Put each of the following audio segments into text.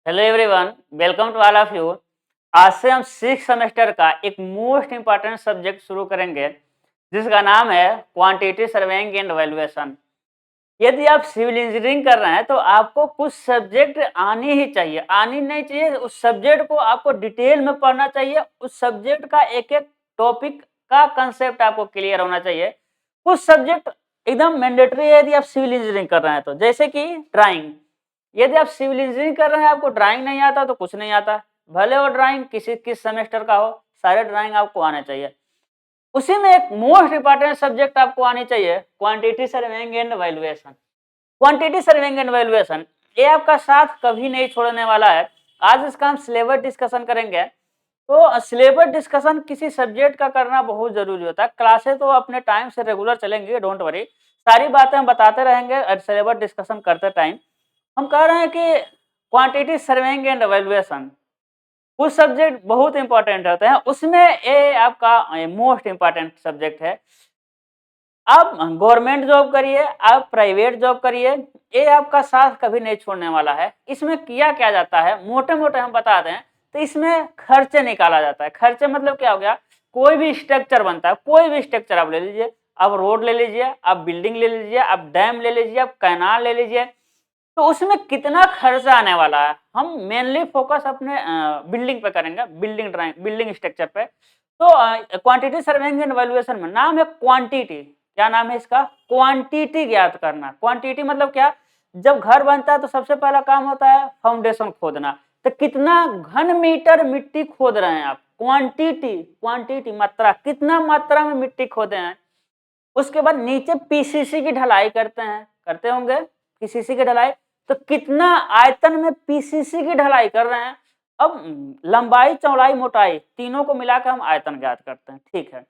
Hello everyone, welcome to all of you. आज से हम सिक्स सेमेस्टर का एक मोस्ट इंपॉर्टेंट सब्जेक्ट शुरू करेंगे जिसका नाम है क्वांटिटी सर्वेइंग एंड वैल्यूएशन। यदि आप सिविल इंजीनियरिंग कर रहे हैं तो आपको कुछ सब्जेक्ट आनी ही चाहिए, आनी नहीं चाहिए, उस सब्जेक्ट को आपको डिटेल में पढ़ना चाहिए। उस सब्जेक्ट का एक एक टॉपिक का कंसेप्ट आपको क्लियर होना चाहिए। कुछ सब्जेक्ट एकदम मैंडेटरी है यदि आप सिविल इंजीनियरिंग कर रहे हैं तो, जैसे कि ड्राइंग। यदि आप सिविल इंजीनियरिंग कर रहे हैं, आपको ड्राइंग नहीं आता तो कुछ नहीं आता, भले वो ड्राइंग किस सेमेस्टर का हो, सारे ड्राइंग आपको आने चाहिए। उसी में एक मोस्ट इंपॉर्टेंट सब्जेक्ट आपको आनी चाहिए, quantity surveying and valuation. Quantity surveying and valuation ये आपका साथ कभी नहीं छोड़ने वाला है। आज इसका हम सिलेबस डिस्कशन करेंगे। तो सिलेबस डिस्कशन किसी सब्जेक्ट का करना बहुत जरूरी होता है। क्लासेस तो अपने टाइम से रेगुलर चलेंगे, डोंट वरी, सारी बातें हम बताते रहेंगे और सिलेबस डिस्कशन करते टाइम। हम कह रहे हैं कि क्वांटिटी सर्वेइंग एंड एवेल्युएशन कुछ सब्जेक्ट बहुत इंपॉर्टेंट होते हैं, उसमें ये आपका मोस्ट इंपॉर्टेंट सब्जेक्ट है। आप गवर्नमेंट जॉब करिए, आप प्राइवेट जॉब करिए, ये आपका साथ कभी नहीं छोड़ने वाला है। इसमें किया क्या जाता है, मोटे मोटे हम बता दें तो इसमें खर्चे निकाला जाता है। खर्चे मतलब क्या हो गया, कोई भी स्ट्रक्चर बनता है, कोई भी स्ट्रक्चर आप ले लीजिए, आप रोड ले लीजिए, आप बिल्डिंग ले लीजिए, आप डैम ले लीजिए, आप कैनाल ले लीजिए, तो उसमें कितना खर्चा आने वाला है। हम मेनली फोकस अपने बिल्डिंग पे करेंगे, बिल्डिंग ड्राइंग, बिल्डिंग स्ट्रक्चर पे। तो क्वांटिटी सर्वेइंग एंड वैल्यूएशन में नाम है क्वांटिटी। क्या नाम है इसका, क्वांटिटी ज्ञात करना। क्वांटिटी मतलब क्या, जब घर बनता है तो सबसे पहला काम होता है फाउंडेशन खोदना। तो कितना घन मीटर मिट्टी खोद रहे हैं आप, क्वांटिटी, क्वांटिटी मात्रा, कितना मात्रा में मिट्टी खोदे हैं। उसके बाद नीचे पीसीसी की ढलाई करते हैं, करते होंगे पीसीसी की ढलाई। तो कितना आयतन में पीसीसी की ढलाई कर रहे हैं। अब लंबाई, चौड़ाई, मोटाई तीनों को मिलाकर हम आयतन ज्ञात करते हैं, ठीक है।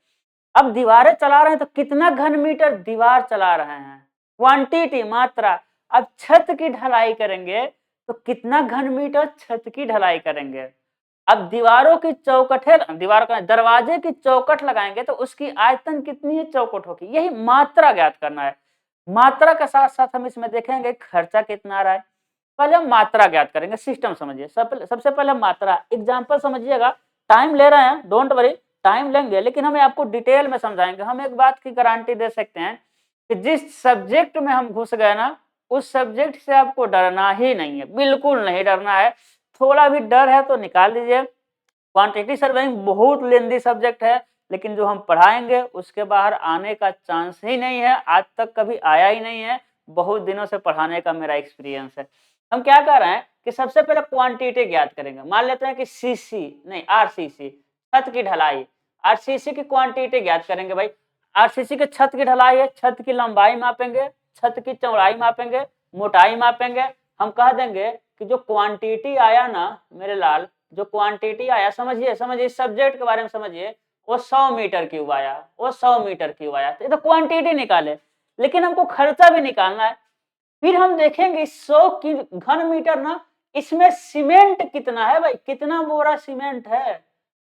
अब दीवारें चला रहे हैं तो कितना घन मीटर दीवार चला रहे हैं, क्वांटिटी मात्रा। अब छत की ढलाई करेंगे तो कितना घन मीटर छत की ढलाई करेंगे। अब दीवारों की चौकटें, दीवार का दरवाजे की चौकट लगाएंगे तो उसकी आयतन कितनी है, चौकट होगी। यही मात्रा ज्ञात करना है। मात्रा के साथ साथ हम इसमें देखेंगे खर्चा कितना आ रहा है। पहले हम मात्रा ज्ञात करेंगे, सिस्टम समझिए। सबसे पहले मात्रा, एग्जांपल समझिएगा। टाइम ले रहे हैं, डोंट वरी, टाइम लेंगे, लेकिन हमें आपको डिटेल में समझाएंगे। हम एक बात की गारंटी दे सकते हैं कि जिस सब्जेक्ट में हम घुस गए ना, उस सब्जेक्ट से आपको डरना ही नहीं है, बिल्कुल नहीं डरना है। थोड़ा भी डर है तो निकाल दीजिए। क्वांटिटी सर्वेइंग बहुत लेंदी सब्जेक्ट है, लेकिन जो हम पढ़ाएंगे उसके बाहर आने का चांस ही नहीं है, आज तक कभी आया ही नहीं है। बहुत दिनों से पढ़ाने का मेरा एक्सपीरियंस है। हम क्या कर रहे हैं कि सबसे पहले क्वांटिटी ज्ञात करेंगे। मान लेते हैं कि सीसी नहीं, आरसीसी, छत की ढलाई। आरसीसी की क्वांटिटी ज्ञात करेंगे भाई। आरसीसी के छत की ढलाई है, छत की लंबाई मापेंगे, छत की चौड़ाई मापेंगे, मोटाई मापेंगे। हम कह देंगे कि जो क्वांटिटी आया ना मेरे लाल, जो क्वांटिटी आया, समझिए समझिए, इस सब्जेक्ट के बारे में समझिए, वो 100 मीटर क्यूब आया, वो 100 मीटर क्यूब आया। तो ये तो क्वांटिटी निकाले, लेकिन हमको खर्चा भी निकालना है। फिर हम देखेंगे 100 की घन मीटर ना, इसमें सीमेंट कितना है भाई, कितना बोरा सीमेंट है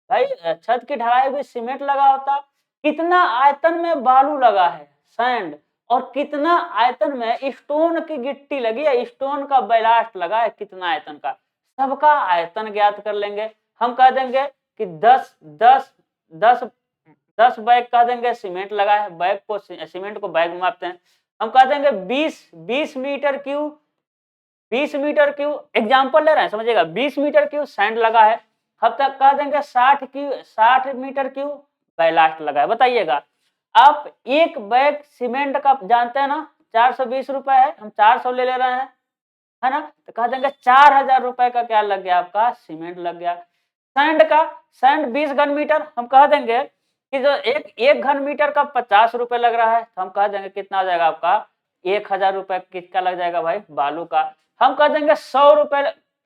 भाई। छत की ढलाई में सीमेंट लगा होता, कितना आयतन में बालू लगा है, सैंड, और कितना आयतन में स्टोन की गिट्टी लगी है, स्टोन का बैलास्ट लगा है, कितना आयतन का, सबका आयतन ज्ञात कर लेंगे। हम कह देंगे कि 10 10 10 10 बैग कह देंगे सीमेंट लगा है, बैग को, सीमेंट को बैग में मापते हैं। हम कह देंगे 20 metre cube, 20 metre cube, example ले रहे हैं समझिएगा, 20 मीटर क्यूब सैंड लगा है। हम तक कह देंगे 60 मीटर क्यूब बैलास्ट लगा है। बताइएगा, आप एक बैग सीमेंट का जानते हैं ना 420 रुपए है, हम 400 ले ले रहे हैं, है ना। तो कह देंगे 4000 रुपए का क्या लग गया, आपका सीमेंट लग गया। सैंड का, सैंड 20 घन मीटर, हम कह देंगे कि जो एक घन मीटर का 50 रुपए लग रहा है, तो हम कह देंगे कितना आ जाएगा आपका, 1000 रुपए किसका लग जाएगा भाई, बालू का। हम कह देंगे 100 रुपए,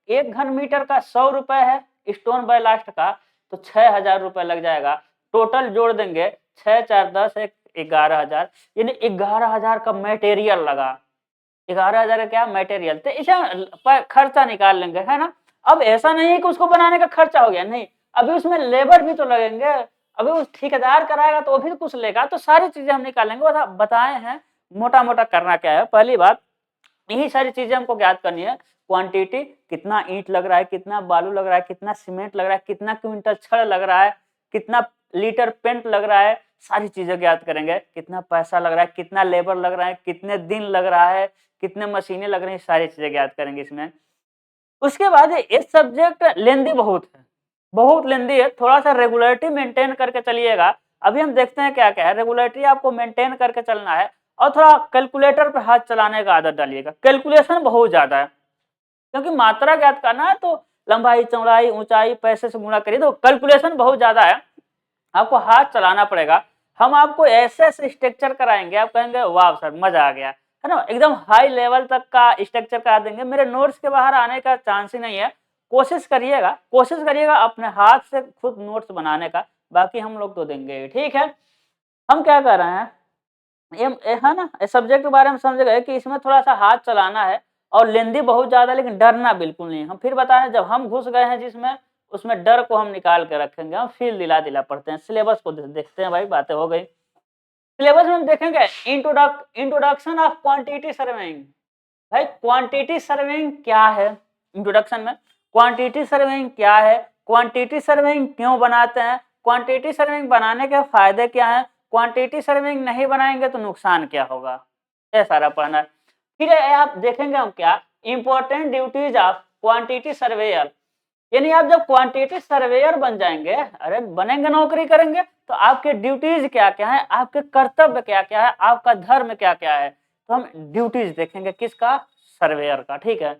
एक घन मीटर का 100 रुपए है स्टोन बैलास्ट का, तो 6000 रुपए लग जाएगा। टोटल जोड़ देंगे, 6 4 10 एक 11000, यानी 11000 का मटेरियल लगा। 11000 का क्या, मटेरियल। तो इसे खर्चा निकाल लेंगे, है ना। अब ऐसा नहीं है कि उसको बनाने का खर्चा हो गया, नहीं, अभी उसमें लेबर भी तो लगेंगे, अभी उस ठेकेदार कराएगा तो वो भी तो कुछ लेगा। तो सारी चीजें हम निकालेंगे, बस बताए हैं मोटा मोटा करना क्या है। पहली बात, यही सारी चीजें हमको ज्ञात करनी है। क्वांटिटी, कितना ईंट लग रहा है, कितना बालू लग रहा है, कितना सीमेंट लग रहा है, कितना क्विंटल छड़ लग रहा है, कितना लीटर पेंट लग रहा है, सारी चीजें ज्ञात करेंगे। कितना पैसा लग रहा है, कितना लेबर लग रहा है, कितने दिन लग रहा है, कितने मशीनें लग रही हैं, सारी चीजें ज्ञात करेंगे इसमें। उसके बाद ये सब्जेक्ट लेंदी बहुत है, बहुत लेंदी है, थोड़ा सा रेगुलरिटी मेंटेन करके चलिएगा। अभी हम देखते हैं क्या क्या है। रेगुलरिटी आपको मेंटेन करके चलना है और थोड़ा कैलकुलेटर पे हाथ चलाने का आदत डालिएगा। कैलकुलेशन बहुत ज्यादा है, क्योंकि मात्रा ज्ञात करना है तो लंबाई, चौड़ाई, ऊंचाई पैसे से गुणा करिए, तो कैलकुलेशन बहुत ज्यादा है, आपको हाथ चलाना पड़ेगा। हम आपको ऐसे ऐसे स्ट्रक्चर कराएंगे, आप कहेंगे वाह सर मजा आ गया, है ना, एकदम हाई लेवल तक का स्ट्रक्चर करा देंगे। मेरे नोट्स के बाहर आने का चांस ही नहीं है। कोशिश करिएगा अपने हाथ से खुद नोट्स बनाने का, बाकी हम लोग तो देंगे, ठीक है। हम क्या कर रहे हैं, ये है ना, इस सब्जेक्ट के बारे में समझ गए कि इसमें थोड़ा सा हाथ चलाना है और लेंदी बहुत ज्यादा, लेकिन डरना बिल्कुल नहीं। हम फिर बता रहे हैं, जब हम घुस गए हैं जिसमें, उसमें डर को हम निकाल के रखेंगे, हम फील दिला दिला पढ़ते हैं। सिलेबस को देखते हैं भाई, बातें हो गई। सिलेबस में हम देखेंगे इंट्रोडक्शन ऑफ क्वांटिटी सर्वेइंग। भाई क्वांटिटी सर्वेइंग क्या है, इंट्रोडक्शन में क्वांटिटी सर्वेइंग क्या है, क्वांटिटी सर्वेइंग क्यों बनाते हैं, क्वांटिटी सर्वेइंग बनाने के फायदे क्या हैं, क्वांटिटी सर्वेइंग नहीं बनाएंगे तो नुकसान क्या होगा, ये सारा पढ़ना है। फिर आप देखेंगे हम क्या, important duties of quantity surveyor. यानी आप जब क्वांटिटी सर्वेयर बन जाएंगे, अरे बनेंगे, नौकरी करेंगे, तो आपके ड्यूटीज क्या क्या है, आपके कर्तव्य क्या क्या है, आपका धर्म क्या क्या है। तो हम ड्यूटीज देखेंगे किसका, सर्वेयर का, ठीक है।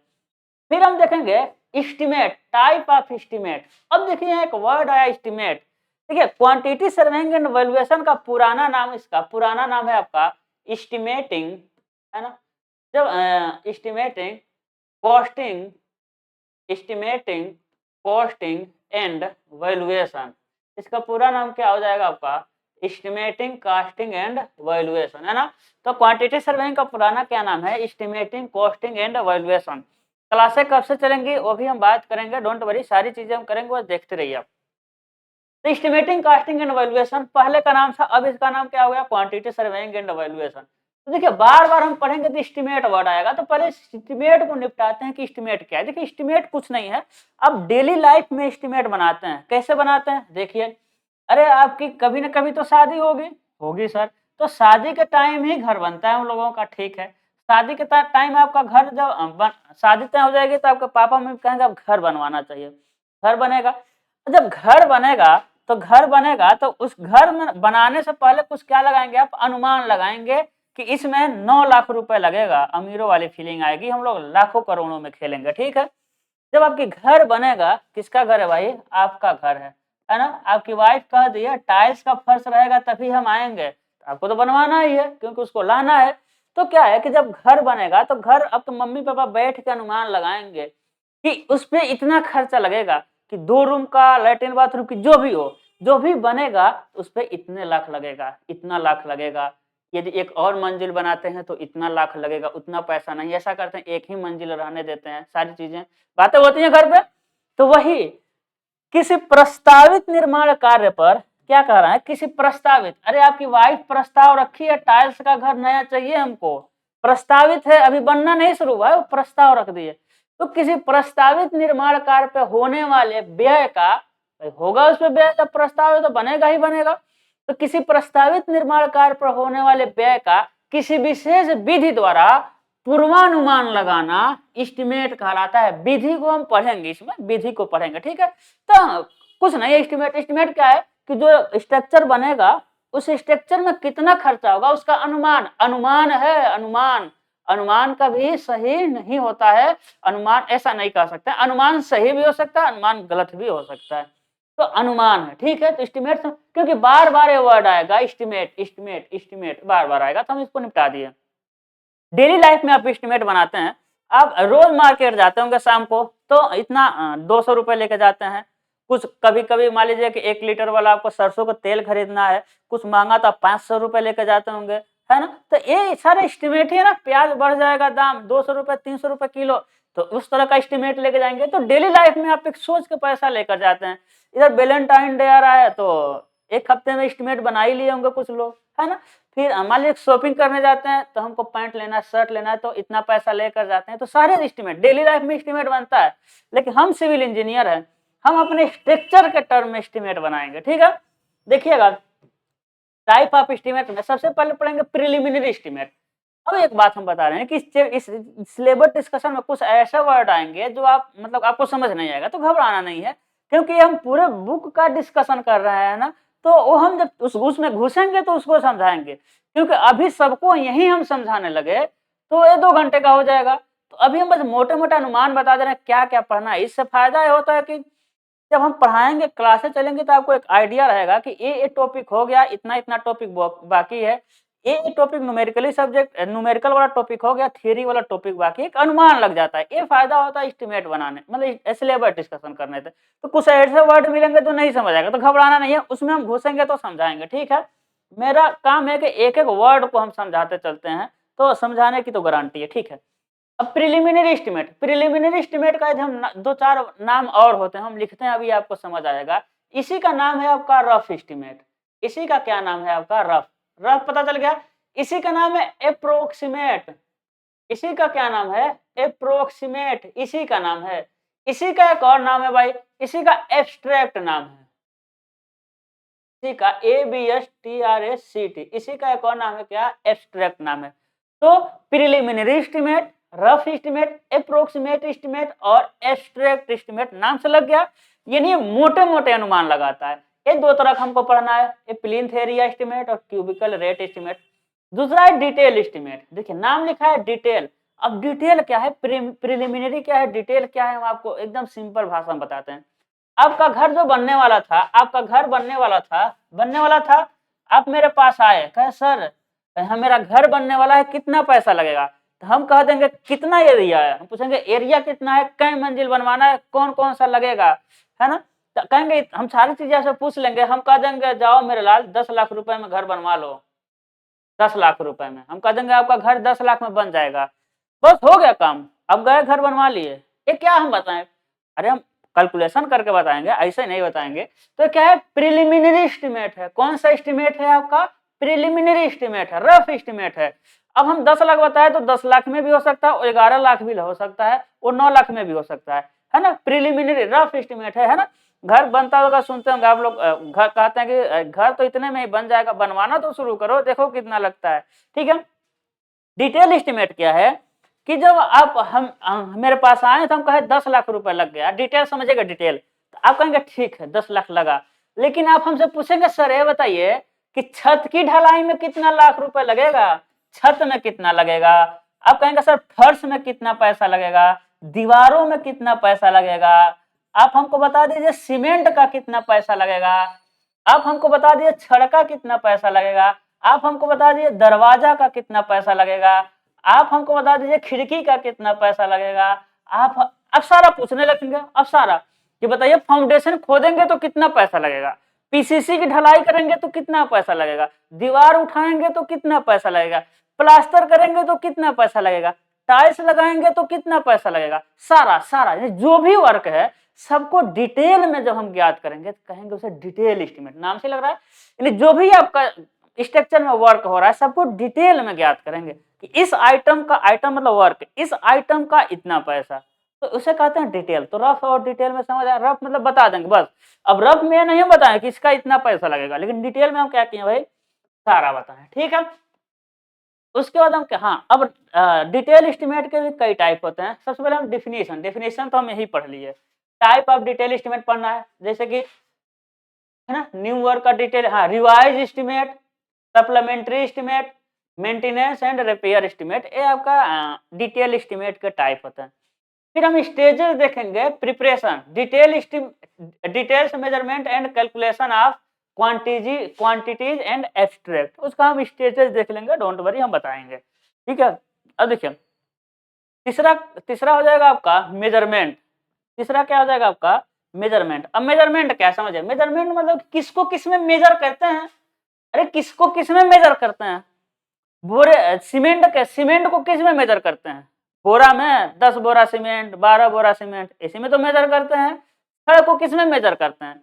फिर हम देखेंगे एस्टिमेट, टाइप ऑफ एस्टिमेट। अब देखिए एक वर्ड आया एस्टिमेट, ठीक है। क्वांटिटी सर्वेइंग एंड वैल्यूएशन का पुराना नाम, इसका पुराना नाम है आपका एस्टिमेटिंग, है ना। जब estimating, costing, estimating, costing and valuation, इसका पूरा नाम क्या हो जाएगा आपका, एस्टिमेटिंग, कॉस्टिंग एंड वैल्यूएशन, है ना। तो क्वांटिटी सर्वेइंग का पुराना क्या नाम है, एस्टिमेटिंग, कॉस्टिंग एंड वैल्यूएशन। क्लासें कब से चलेंगी वो भी हम बात करेंगे, डोंट वरी, सारी चीजें हम करेंगे, वो देखते रहिए आप। तो एस्टिमेटिंग, कॉस्टिंग एंड वैल्यूएशन पहले का नाम था, अब इसका नाम क्या हो गया, क्वांटिटी सर्वेइंग एंड वैल्यूएशन। तो देखिए बार बार हम पढ़ेंगे तो एस्टिमेट वर्ड आएगा, तो पहले एस्टिमेट को निपटाते हैं कि एस्टिमेट क्या है। देखिए एस्टिमेट कुछ नहीं है, अब डेली लाइफ में एस्टिमेट बनाते हैं। कैसे बनाते हैं देखिए, अरे आपकी कभी ना कभी तो शादी होगी, होगी सर, तो शादी के टाइम ही घर बनता है हम लोगों का, ठीक है। शादी के टाइम आपका घर जब शादी तय हो जाएगी तो आपके पापा मम्मी कहेंगे अब घर बनवाना चाहिए, घर बनेगा। जब घर बनेगा तो उस घर में बनाने से पहले कुछ क्या लगाएंगे आप, अनुमान लगाएंगे कि इसमें 9 लाख रुपए लगेगा। अमीरों वाली फीलिंग आएगी, हम लोग लाखों करोड़ों में खेलेंगे, ठीक है। जब आपकी घर बनेगा, किसका घर है भाई, आपका घर है ना। आपकी वाइफ कह दी है टाइल्स का फर्श रहेगा तभी हम आएंगे, तो आपको तो बनवाना ही है क्योंकि उसको लाना है। तो क्या है कि जब घर बनेगा तो घर, अब तो मम्मी पापा बैठ के अनुमान लगाएंगे कि उस पे इतना खर्चा लगेगा कि 2 रूम का, लैट्रिन बाथरूम की जो भी हो, जो भी बनेगा उस पे इतने लाख लगेगा, इतना लाख लगेगा। यदि एक और मंजिल बनाते हैं तो इतना लाख लगेगा, उतना पैसा नहीं, ऐसा करते हैं एक ही मंजिल रहने देते हैं, सारी चीजें बातें होती हैं घर पे। तो वही किसी प्रस्तावित निर्माण कार्य पर क्या कह रहा है, किसी प्रस्तावित, अरे आपकी वाइफ प्रस्ताव रखी है टाइल्स का घर नया चाहिए हमको, प्रस्तावित है, अभी बनना नहीं शुरू हुआ है, वो प्रस्ताव रख दिए। तो किसी प्रस्तावित निर्माण कार्य पे होने वाले व्यय का, होगा उस पे व्यय, जब प्रस्ताव है तो बनेगा ही बनेगा। तो किसी प्रस्तावित निर्माण कार्य पर होने वाले व्यय का किसी विशेष विधि द्वारा पूर्वानुमान लगाना एस्टिमेट कहलाता है। विधि को हम पढ़ेंगे, इसमें विधि को पढ़ेंगे, ठीक है। तो कुछ नहीं, एस्टिमेट क्या है कि जो स्ट्रक्चर बनेगा उस स्ट्रक्चर में कितना खर्चा होगा उसका अनुमान, अनुमान है, अनुमान कभी सही नहीं होता है। अनुमान ऐसा नहीं कह सकते, अनुमान सही भी हो सकता है, अनुमान गलत भी हो सकता है, तो अनुमान है, ठीक है। तो एस्टिमेट, क्योंकि बार बार ये वर्ड आएगा एस्टिमेट बार बार आएगा, तो हम इसको निपटा दिए। डेली लाइफ में आप एस्टिमेट बनाते हैं, आप रोज मार्केट जाते होंगे शाम को, तो इतना 200 रुपए लेके जाते हैं। कुछ कभी कभी मान लीजिए कि 1 लीटर वाला आपको सरसों का तेल खरीदना है, कुछ महंगा तो आप 500 रुपए लेके जाते होंगे, है ना। तो ये सारे एस्टिमेट ही है ना, प्याज बढ़ जाएगा दाम 200 रुपए 300 रुपए किलो, तो उस तरह का एस्टिमेट लेके जाएंगे। तो डेली लाइफ में आप एक सोच के पैसा लेकर जाते हैं। इधर वैलेंटाइन डे आ रहा है तो एक हफ्ते में एस्टिमेट बना ही लिए होंगे कुछ लोग, है ना। फिर मान लीजिए शॉपिंग करने जाते हैं तो हमको पैंट लेना है, शर्ट लेना है, तो इतना पैसा लेकर जाते हैं, तो सारे एस्टिमेट डेली लाइफ में एस्टिमेट बनता है। लेकिन हम सिविल इंजीनियर हैं, हम अपने स्ट्रक्चर के टर्म में एस्टिमेट बनाएंगे, ठीक है। देखिएगा टाइप ऑफ एस्टिमेट में सबसे पहले पढ़ेंगे प्रिलिमिनरी एस्टिमेट। अब एक बात हम बता रहे हैं कि इस सिलेबस डिस्कशन में कुछ ऐसे वर्ड आएंगे जो आप मतलब आपको समझ नहीं आएगा, तो घबराना नहीं है, क्योंकि हम पूरे बुक का डिस्कशन कर रहे हैं ना, तो वो हम जब उसमें घुसेंगे तो उसको समझाएंगे। क्योंकि अभी सबको यही हम समझाने लगे तो ये 2 घंटे का हो जाएगा। तो अभी हम बस मोटे मोटे अनुमान बता दे रहे हैं क्या क्या पढ़ना है। इससे फायदा ये होता है कि जब हम पढ़ाएंगे, क्लासेस चलेंगे, तो आपको एक आइडिया रहेगा कि ये टॉपिक हो गया, इतना इतना टॉपिक बाकी है, ये टॉपिक न्यूमेरिकली सब्जेक्ट न्यूमेरिकल वाला टॉपिक हो गया, थ्योरी वाला टॉपिक बाकी, एक अनुमान लग जाता है। ये फायदा होता है एस्टिमेट बनाने, मतलब सिलेबस डिस्कशन करने से। तो कुछ ऐसे वर्ड मिलेंगे तो नहीं समझ आएगा, तो घबराना नहीं है, उसमें हम घुसेंगे तो समझाएंगे, ठीक है। मेरा काम है कि एक एक वर्ड को हम समझाते चलते हैं, तो समझाने की तो गारंटी है, ठीक है। अब प्रिलिमिनरी एस्टिमेट का यदि हम 2-4 नाम और होते हैं, हम लिखते हैं, अभी आपको समझ आएगा। इसी का नाम है आपका रफ एस्टिमेट। इसी का क्या नाम है आपका? रफ। रफ पता चल गया। इसी का नाम है अप्रोक्सीमेट। इसी का क्या नाम है? अप्रोक्सीमेट। इसी का नाम है। इसी का एक और नाम है भाई, इसी का एब्स्ट्रैक्ट नाम है। इसी का ABSTRACT, इसी का एक और नाम है क्या? एब्स्ट्रैक्ट नाम है। तो preliminary estimate, rough estimate, approximate estimate और एब्स्ट्रैक्ट एस्टिमेट नाम से लग गया। यानी मोटे मोटे अनुमान लगाता है। ये 2 तरह का हमको पढ़ना है, ये प्लेन एरिया एस्टिमेट और क्यूबिकल रेट एस्टिमेट। दूसरा है डिटेल एस्टिमेट। देखिए नाम लिखा है डिटेल। अब डिटेल क्या है, प्रिलिमिनरी क्या है, डिटेल क्या है, हम आपको एकदम सिंपल भाषा में बताते हैं। आपका घर जो बनने वाला था, आपका घर बनने वाला था, आप मेरे पास आए, कहे सर मेरा घर बनने वाला है, कितना पैसा लगेगा? तो हम कह देंगे कितना एरिया है, हम पूछेंगे एरिया कितना है, कई मंजिल बनवाना है, कौन कौन सा लगेगा, है ना। तो कहेंगे, हम सारी चीजें ऐसे पूछ लेंगे, हम कह देंगे जाओ मेरे लाल 10 लाख रुपए में घर बनवा लो। 10 लाख रुपए में हम कह देंगे आपका घर 10 लाख में बन जाएगा, बस हो गया काम। अब गए घर बनवा लिए। ये क्या हम बताएं? अरे हम कैलकुलेशन करके बताएंगे, ऐसे नहीं बताएंगे। तो क्या है? प्रिलिमिनरी एस्टिमेट है। कौन सा एस्टिमेट है आपका? प्रिलिमिनरी एस्टिमेट है, रफ एस्टिमेट है। अब हम 10 लाख बताए तो 10 लाख में भी हो सकता है, और 11 लाख भी हो सकता है, और 9 लाख में भी हो सकता है ना। प्रिलिमिनरी रफ एस्टिमेट है ना। घर बनता होगा, सुनते होंगे आप लोग, घर कहते हैं कि घर तो इतने में ही बन जाएगा, बनवाना तो शुरू करो, देखो कितना लगता है, ठीक है। डिटेल एस्टिमेट क्या है कि जब आप हम मेरे पास आए तो हम कहे 10 लाख रुपए लग गया, डिटेल समझेगा डिटेल, तो आप कहेंगे ठीक है 10 लाख लगा। लेकिन आप हमसे पूछेंगे सर ये बताइए कि छत की ढलाई में कितना लाख रुपए लगेगा, छत में कितना लगेगा? आप कहेंगे सर फर्श में कितना पैसा लगेगा, दीवारों में कितना पैसा लगेगा, आप हमको बता दीजिए सीमेंट का कितना पैसा लगेगा, आप हमको बता दीजिए छड़ का कितना पैसा लगेगा, आप हमको बता दीजिए दरवाजा का कितना पैसा लगेगा, आप हमको बता दीजिए खिड़की का कितना पैसा लगेगा। आप अब सारा पूछने लगेंगे, अब सारा कि बताइए फाउंडेशन खोदेंगे तो कितना पैसा लगेगा, पीसीसी की ढलाई करेंगे तो कितना पैसा लगेगा, दीवार उठाएंगे तो कितना पैसा लगेगा, प्लास्टर करेंगे तो कितना पैसा लगेगा, टाइल्स लगाएंगे तो कितना पैसा लगेगा। सारा सारा जो भी वर्क है सबको डिटेल में जब हम ज्ञात करेंगे तो कहेंगे उसे डिटेल एस्टिमेट। नाम से लग रहा है, यानी जो भी आपका स्ट्रक्चर में वर्क हो रहा है सबको डिटेल में ज्ञात करेंगे कि इस आइटम का, आइटम मतलब वर्क, इस आइटम का इतना पैसा, तो उसे कहते हैं डिटेल। तो रफ और डिटेल में समझ आया, रफ मतलब बता देंगे बस। अब रफ में नहीं बताएं कि इसका इतना पैसा लगेगा, लेकिन डिटेल में हम क्या किए भाई, सारा बताएं, ठीक है। उसके बाद हम क्या, हाँ अब डिटेल एस्टिमेट के भी कई टाइप होते हैं। सबसे पहले हम डेफिनेशन तो हम यही पढ़ लिए। टाइप ऑफ डिटेल एस्टिमेट पढ़ना है, जैसे कि है ना, न्यू वर्क का डिटेल, हाँ revise estimate, supplementary estimate, maintenance and repair estimate, ये आपका डिटेल एस्टिमेट के टाइप होता है। फिर हम स्टेजेस देखेंगे। Preparation, details measurement and calculation of quantities and abstract, उसका हम स्टेजेस देख लेंगे, डोंट वरी हम बताएंगे, ठीक है। अब देखिए तीसरा हो जाएगा आपका मेजरमेंट। तीसरा क्या हो जाएगा आपका? मेजरमेंट। अब मेजरमेंट क्या समझे? मेजरमेंट मतलब किसको किस में मेजर करते हैं। अरे किसको किस में मेजर करते हैं? बोरे सीमेंट को किस में मेजर करते हैं? बोरा में, 10 बोरा सीमेंट, 12 बोरा सीमेंट, इसी में तो मेजर करते हैं। छड़ को किस में मेजर करते हैं?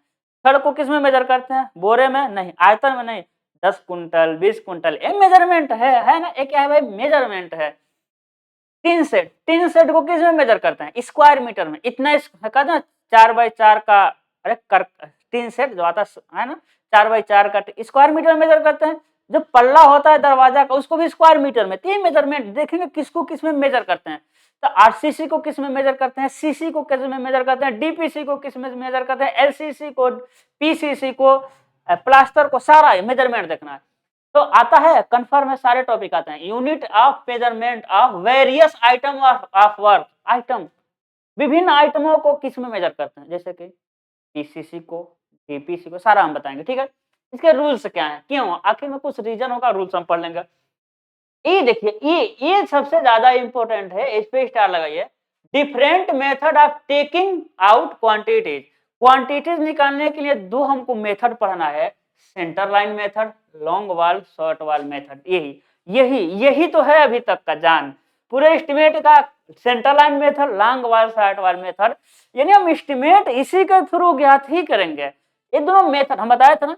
छड़ को किस में मेजर करते हैं? बोरे में? नहीं। आयतन में नहीं। 10 कुंटल, 20 कुंटल, एक मेजरमेंट है ना? एक क्या है भाई? मेजरमेंट है। टीन सेट को किस में मेजर करते हैं? स्क्वायर मीटर में। इतना कहते हैं 4x4 का, अरे कर टीन सेट जो आता है ना 4x4 का, स्क्वायर मीटर में मेजर करते हैं। जो पल्ला होता है दरवाजा का उसको भी स्क्वायर मीटर में। तीन मेजरमेंट देखेंगे किसको किस में मेजर करते हैं। तो आरसीसी को किस में मेजर करते हैं, सीसी को किस में मेजर करते हैं, डीपीसी को किस में मेजर करते हैं, एलसीसी को, पीसीसी को, प्लास्टर को, सारा मेजरमेंट देखना है। तो आता है कन्फर्म है, सारे टॉपिक आते हैं। Unit of measurement of various item of work. Item, विभिन्न आइटमों को किस में मेजर करते हैं, जैसे कि पीसीसी को, डीपीसी को, सारा हम बताएंगे। ठीक है, इसके रूल्स क्या है, क्यों, आखिर में कुछ रीजन होगा, रूल्स हम पढ़ लेंगे। ये देखिए, ये सबसे ज्यादा इंपॉर्टेंट है, इस पे स्टार लगाइए। Different method of taking out quantities. Quantities निकालने के लिए दो हमको मेथड पढ़ना है, सेंटर लाइन मेथड, लॉन्ग वाल शॉर्ट वाल मेथड। यही तो है अभी तक का जान पूरे एस्टिमेट का, सेंटर लाइन मेथड, लॉन्ग वाल शॉर्ट वाल मेथड। यानी हम एस्टिमेट इसी के थ्रू ज्ञात ही करेंगे। ये दोनों मेथड हम बताए थे ना।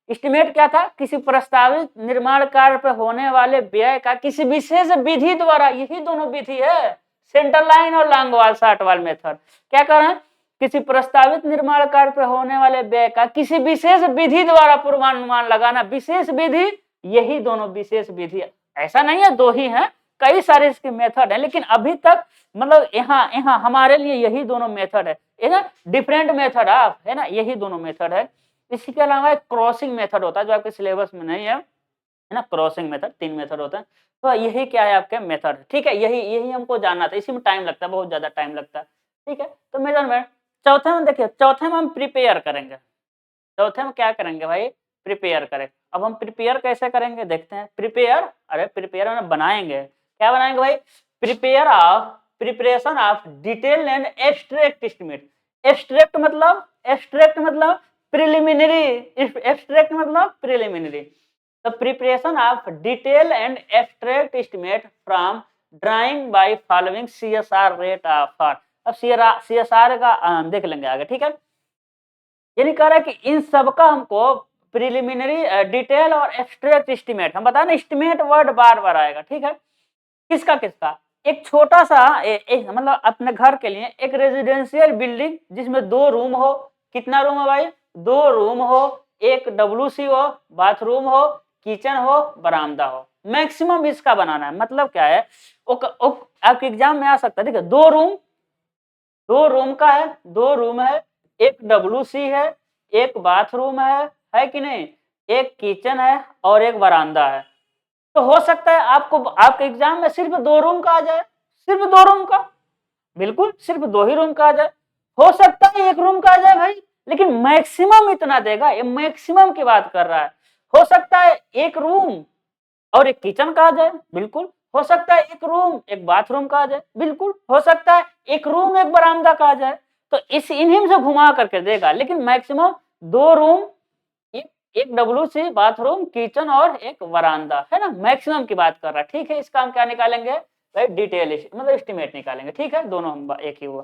एस्टिमेट क्या था, किसी प्रस्तावित निर्माण कार्य पर होने वाले व्यय का किसी विशेष विधि द्वारा, यही दोनों विधि है, सेंटर लाइन और लॉन्ग वाल शॉर्ट वाल मेथड। क्या कर रहे हैं, किसी प्रस्तावित निर्माण कार्य पर होने वाले व्यय का किसी विशेष विधि द्वारा पूर्वानुमान लगाना। विशेष विधि, यही दोनों विशेष विधि। ऐसा नहीं है दो ही हैं, कई सारे इसके मेथड है, लेकिन अभी तक मतलब यहाँ हमारे लिए यही दोनों मेथड है ना, डिफरेंट मेथड ऑफ, है ना, यही दोनों मेथड है। इसी के अलावा एक क्रॉसिंग मेथड होता है जो आपके सिलेबस में नहीं है ना, क्रॉसिंग मेथड, 3 मेथड होते हैं। तो यही क्या है आपके मेथड, ठीक है, यही हमको जानना था। इसी में टाइम लगता है, बहुत ज्यादा टाइम लगता है। ठीक है, तो मेजरमेंट चौथे में देखिए, चौथे में हम प्रिपेयर करेंगे। चौथे में क्या करेंगे भाई, प्रिपेयर करें। अब हम प्रिपेयर कैसे करेंगे देखते हैं। प्रिपेयर, अरे प्रिपेयर में बनाएंगे, क्या बनाएंगे भाई, preparation of detail and abstract estimate. Abstract मतलब प्रिलिमिनरी, एब्स्ट्रैक्ट मतलब preliminary. The preparation of detail and abstract estimate from drawing by following CSR rate of. अब सीएसआर का देख लेंगे आगे। ठीक है, यानी कह रहा है कि इन सब का हमको प्रिलिमिनरी, डिटेल और एब्स्ट्रैक्ट एस्टिमेट, हम बता दें एस्टिमेट वर्ड बार बार आएगा। ठीक है, किसका, एक छोटा सा मतलब अपने घर के लिए एक रेजिडेंशियल बिल्डिंग जिसमें 2 रूम हो। कितना रूम है भाई, 2 रूम हो, एक डब्ल्यूसी हो, बाथरूम हो, किचन हो, बरामदा हो। मैक्सिमम इसका बनाना है। मतलब क्या है, आपके एग्जाम में आ सकता है। देखिए 2 रूम का है, 2 रूम है, एक डब्ल्यूसी है, एक बाथरूम है कि नहीं, एक किचन है और एक बरामदा है। तो हो सकता है आपको आपके एग्जाम में सिर्फ 2 रूम का आ जाए, सिर्फ 2 रूम का, बिल्कुल सिर्फ 2 ही रूम का आ जाए। हो सकता है 1 रूम का आ जाए भाई, लेकिन मैक्सिमम इतना देगा, ये मैक्सिमम की बात कर रहा है। हो सकता है 1 रूम और एक किचन का आ जाए, बिल्कुल हो सकता है 1 रूम एक बाथरूम का आ जाए, बिल्कुल हो सकता है 1 रूम एक बरामदा का आ जाए। तो इस इन्हीं से घुमा करके देगा, लेकिन मैक्सिमम 2 रूम, एक डब्ल्यूसी, बाथरूम, किचन और एक वरांदा, है ना, मैक्सिमम की बात कर रहा है। ठीक है, इसका हम क्या निकालेंगे भाई, डिटेल मतलब एस्टिमेट निकालेंगे। ठीक है, दोनों हम एक ही हुआ।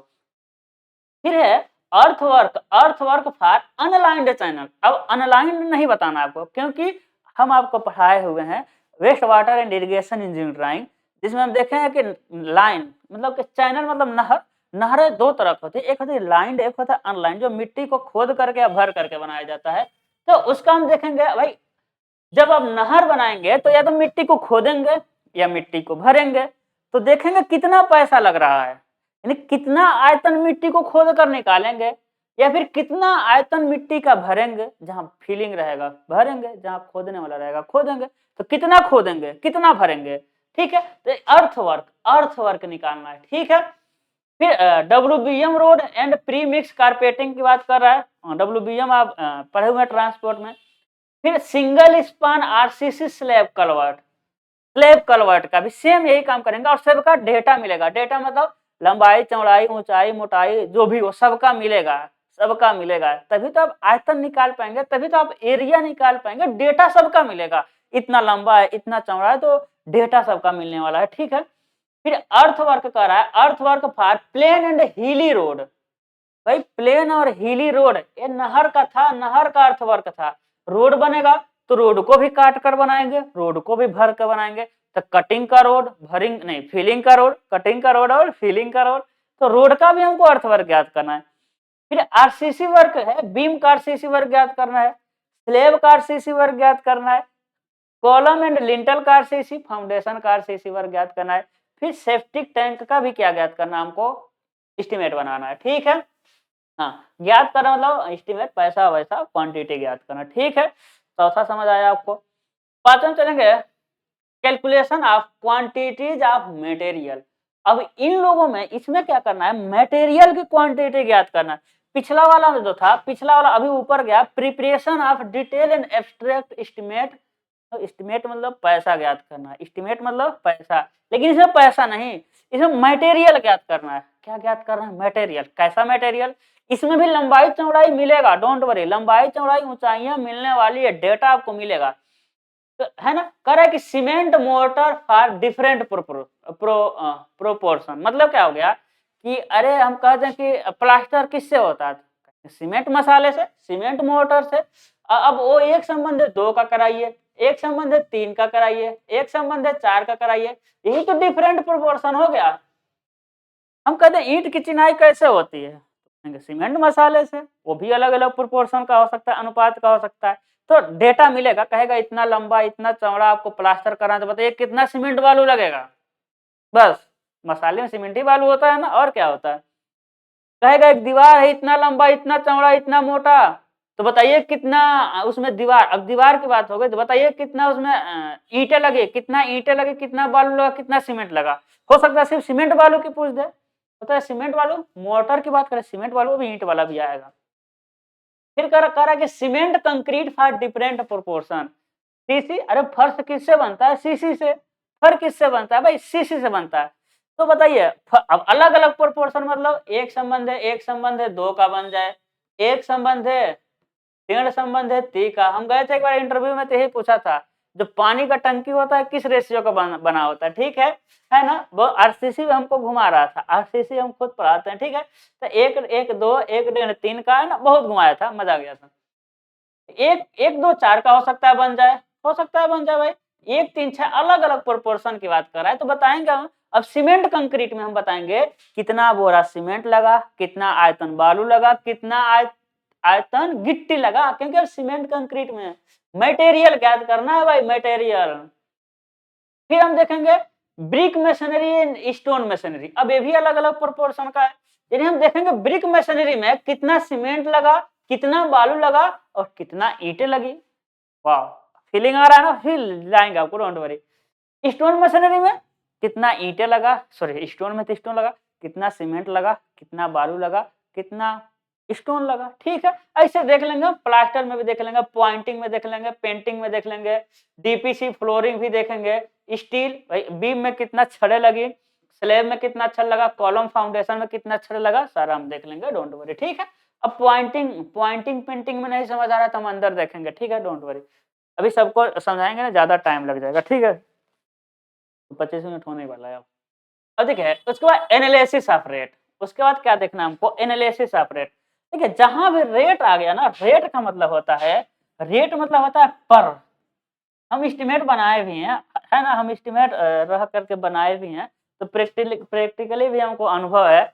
फिर है अर्थवर्क फॉर अनलाइंड चैनल। अब अनलाइंड नहीं बताना आपको, क्योंकि हम आपको पढ़ाए हुए हैं waste water and irrigation engineering drawing, जिसमें हम देखेंगे कि लाइन मतलब कि चैनल मतलब नहर। नहरें 2 तरह की होती है, एक होती है लाइंड, एक होता है अनलाइंड, जो मिट्टी को खोद करके या भर करके बनाया जाता है। तो उसका हम देखेंगे भाई, जब आप नहर बनाएंगे तो या तो मिट्टी को खोदेंगे या मिट्टी को भरेंगे। तो देखेंगे कितना पैसा लग रहा है, यानी कितना आयतन मिट्टी को खोद कर निकालेंगे, या फिर कितना आयतन मिट्टी का भरेंगे, जहां फिलिंग रहेगा भरेंगे, जहां खोदने वाला रहेगा खोदेंगे। तो कितना खोदेंगे कितना भरेंगे। ठीक है, तो अर्थवर्क निकालना है। ठीक है, फिर WBM road and premix carpeting की बात कर रहा है। डब्ल्यूबीएम आप पढ़े हुए हैं ट्रांसपोर्ट में। फिर single span RCC slab culvert का भी सेम यही काम करेंगे, और सबका डेटा मिलेगा। डेटा मतलब लंबाई, चौड़ाई, ऊंचाई, मोटाई, जो भी हो सबका मिलेगा। तभी तो आप आयतन निकाल पाएंगे, तभी तो आप एरिया निकाल पाएंगे। डेटा सबका मिलेगा, इतना लंबा है, इतना चौड़ा है, तो डेटा सबका मिलने वाला है। ठीक है, फिर अर्थवर्क कर रहा है, अर्थवर्क फॉर प्लेन एंड हिली रोड। भाई प्लेन और हिली रोड, ये नहर का था, नहर का अर्थवर्क था। रोड बनेगा तो रोड को भी काट कर बनाएंगे, रोड को भी भर कर बनाएंगे। तो कटिंग का रोड, भरिंग नहीं, फिलिंग का रोड, कटिंग का रोड और फिलिंग का रोड। तो रोड का भी हमको अर्थवर्क ज्ञात करना है। फिर आरसीसी वर्क है, बीम का आरसीसी वर्क ज्ञात करना है, स्लेब का आरसीसी वर्क ज्ञात करना है, कॉलम एंड लिंटल का आरसीसी, फाउंडेशन का आरसीसी वर्क ज्ञात करना है। फिर सेप्टिक टैंक का भी क्या ज्ञात करना है हमको, एस्टिमेट बनाना है। ठीक है, हाँ, ज्ञात करना मतलब एस्टिमेट, पैसा वैसा क्वांटिटी ज्ञात करना। ठीक है, चौथा समझ आया आपको। पांचवा चलेंगे, calculation of quantities of material. अब इन लोगों में इसमें क्या करना है, मटेरियल की क्वांटिटी ज्ञात करना है। पिछला वाला जो था, पिछला वाला अभी ऊपर गया, preparation of detail and abstract estimate. तो एस्टिमेट मतलब पैसा ज्ञात करना है, एस्टिमेट मतलब पैसा, लेकिन इसमें पैसा नहीं, इसमें मटेरियल ज्ञात करना है। क्या ज्ञात करना है, मटेरियल। कैसा मटेरियल, इसमें भी लंबाई चौड़ाई मिलेगा, डोंट वरी, लंबाई चौड़ाई ऊंचाइयां मिलने वाली है, डेटा आपको मिलेगा। तो है ना, कह रहा है कि cement mortar for different proportion. मतलब क्या हो गया कि अरे हम कहते हैं कि प्लास्टर किससे होता है, सीमेंट मसाले से, सीमेंट मोर्टर से। अब वो एक संबंधित 2 का कराइए, एक संबंधित 3 का कराइए, एक संबंधित 4 का कराइए, यही तो डिफरेंट प्रोपोर्शन हो गया। हम कहते हैं ईंट की चिनाई कैसे होती है, सीमेंट मसाले से, वो भी अलग अलग प्रोपोर्शन का हो सकता है, अनुपात का हो सकता है। तो डेटा मिलेगा, कहेगा इतना लंबा इतना चौड़ा आपको प्लास्टर करना है, तो बताइए कितना सीमेंट बालू लगेगा। बस मसाले में सीमेंट ही बालू होता है ना, और क्या होता है। कहेगा एक दीवार है इतना लंबा इतना चौड़ा इतना मोटा, तो बताइए कितना उसमें दीवार, अब दीवार की बात हो गई तो बताइए कितना उसमें ईंटें लगे, कितना ईंटें लगे, कितना बालू लगा, कितना सीमेंट लगा। हो सकता है सिर्फ सीमेंट बालू की पूछ दे, होता है सीमेंट बालू। मोटर की बात करें, सीमेंट बालू भी ईंट वाला भी आएगा। फिर कह रहा कि cement concrete for different proportion. CC, अरे फर्श किससे बनता है, सीसी से। फर किससे बनता है भाई, सीसी से बनता है। तो बताइए अब अलग अलग प्रोपोर्शन मतलब एक संबंध है, एक संबंध है 2 का बन जाए, एक संबंध है 1.5 संबंध है 3 का। हम गए थे एक बार इंटरव्यू में तो यही पूछा था, जो पानी का टंकी होता है किस रेशियो का बना होता है। ठीक है ना, वो आरसीसी में हमको घुमा रहा था, आरसीसी हम खुद पढ़ाते हैं। ठीक है, तो 1 1 2 1 1.5 3 का है ना, बहुत घुमाया था, मजा आ गया था। 1 1 2 4 का हो सकता है बन जाए, हो सकता है बन जाए भाई। 1 3 6 अलग अलग प्रोपोर्शन की बात कर रहा है, तो बताएंगे हम। अब सीमेंट कंक्रीट में हम बताएंगे कितना बोरा सीमेंट लगा, कितना आयतन बालू लगा, कितना आयतन गिट्टी लगा, क्योंकि अब सीमेंट कंक्रीट में मटेरियल ज्ञात करना है भाई, मटेरियल। फिर हम देखेंगे brick machinery and stone machinery. अब ये भी अलग अलग प्रोपोर्शन का है, यानी हम देखेंगे ब्रिक मशीनरी में कितना सीमेंट लगा, कितना बालू लगा और कितना ईंटें लगी। वाह, फीलिंग आ रहा है ना, फील लाएंगे आपको, डोंट वरी। स्टोन मशीनरी में कितना ईंटें लगा, सॉरी स्टोन में तो स्टोन लगा, कितना सीमेंट लगा, कितना बालू लगा, कितना स्टोन लगा। ठीक है, ऐसे देख लेंगे, प्लास्टर में भी देख लेंगे, पॉइंटिंग में देख लेंगे, पेंटिंग में देख लेंगे, डीपीसी फ्लोरिंग भी देखेंगे, स्टील भाई बीम में कितना छड़े लगी, स्लैब में कितना छड़ लगा, कॉलम फाउंडेशन में कितना छड़ लगा, सारा हम देख लेंगे, डोंट वरी। ठीक है, अब पॉइंटिंग पेंटिंग में नहीं समझ आ रहा तो हम अंदर देखेंगे। ठीक है, डोंट वरी, अभी सबको समझाएंगे ना, ज्यादा टाइम लग जाएगा। ठीक है, 25 मिनट होने वाला है अब देखिए। उसके बाद एनालिसिस ऑफ रेट, उसके बाद क्या देखना हमको, एनालिसिस ऑफ रेट। देखिए जहां भी रेट आ गया ना, रेट का मतलब होता है, रेट मतलब होता है पर। हम एस्टिमेट बनाए भी हैं, है ना, हम एस्टिमेट रह करके बनाए भी हैं, तो प्रैक्टिकली भी हमको अनुभव है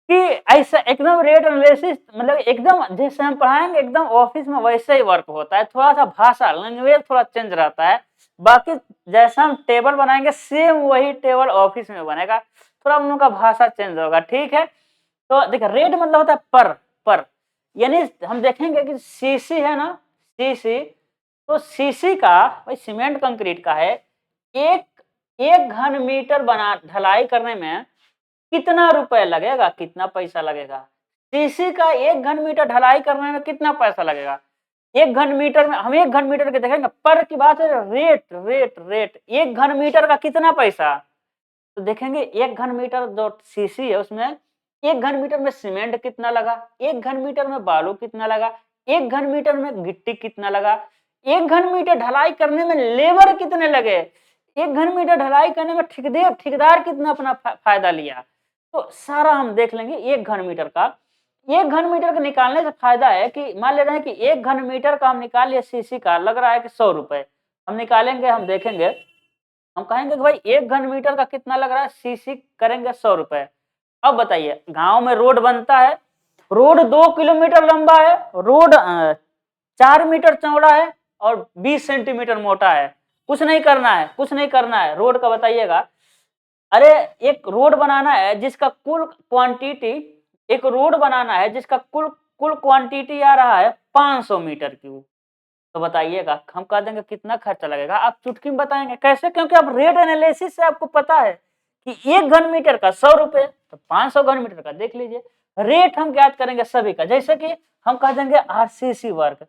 कि ऐसा एकदम रेट एनालिसिस मतलब एकदम जैसे हम पढ़ाएंगे एकदम ऑफिस में वैसे ही वर्क होता है। थोड़ा सा भाषा लैंग्वेज थोड़ा चेंज रहता है, बाकी जैसा हम टेबल बनाएंगे सेम वही टेबल ऑफिस में बनेगा, थोड़ा उन लोगों का भाषा चेंज होगा। ठीक है, तो देखिए रेट मतलब होता है पर, यानी हम देखेंगे कि सीसी है ना, सीसी, तो सीसी का भाई सीमेंट कंक्रीट का है, एक एक घन मीटर बना ढलाई करने में कितना रुपए लगेगा, कितना पैसा लगेगा। सीसी का 1 घन मीटर ढलाई करने में कितना पैसा लगेगा। 1 घन मीटर में हम 1 घन मीटर के देखेंगे, पर की बात है, रेट रेट रेट 1 घन मीटर का कितना पैसा, तो देखेंगे 1 घन मीटर जो सीसी है उसमें 1 घन मीटर में सीमेंट कितना लगा, 1 घन मीटर में बालू कितना लगा, 1 घन मीटर में गिट्टी कितना लगा, 1 घन मीटर ढलाई करने में लेबर कितने लगे, 1 घन मीटर ढलाई करने में ठेकेदार कितना अपना फायदा लिया। तो सारा हम देख लेंगे 1 घन मीटर का। 1 घन मीटर का निकालने से फायदा है कि मान ले रहे हैं कि 1 घन मीटर का हम निकाल लिए सीसी का, लग रहा है कि 100 रुपए। हम निकालेंगे, हम देखेंगे, हम कहेंगे कि भाई 1 घन मीटर का कितना लग रहा है, सीसी करेंगे 100 रुपए। अब बताइए, गांव में रोड बनता है, रोड 2 किलोमीटर लंबा है, रोड 4 मीटर चौड़ा है और 20 सेंटीमीटर मोटा है। कुछ नहीं करना है, कुछ नहीं करना है रोड का, बताइएगा। अरे एक रोड बनाना है जिसका कुल क्वांटिटी, एक रोड बनाना है जिसका कुल कुल क्वांटिटी आ रहा है 500 मीटर क्यूब। तो बताइएगा, हम कह देंगे कितना खर्चा लगेगा, आप चुटकी में बताएंगे कैसे, क्योंकि अब रेट एनालिसिस से आपको पता है कि 1 घन मीटर का 100 रुपए, तो 500 घन मीटर का देख लीजिए। रेट हम ज्ञात करेंगे सभी का, जैसे कि हम कह देंगे आरसीसी वर्क,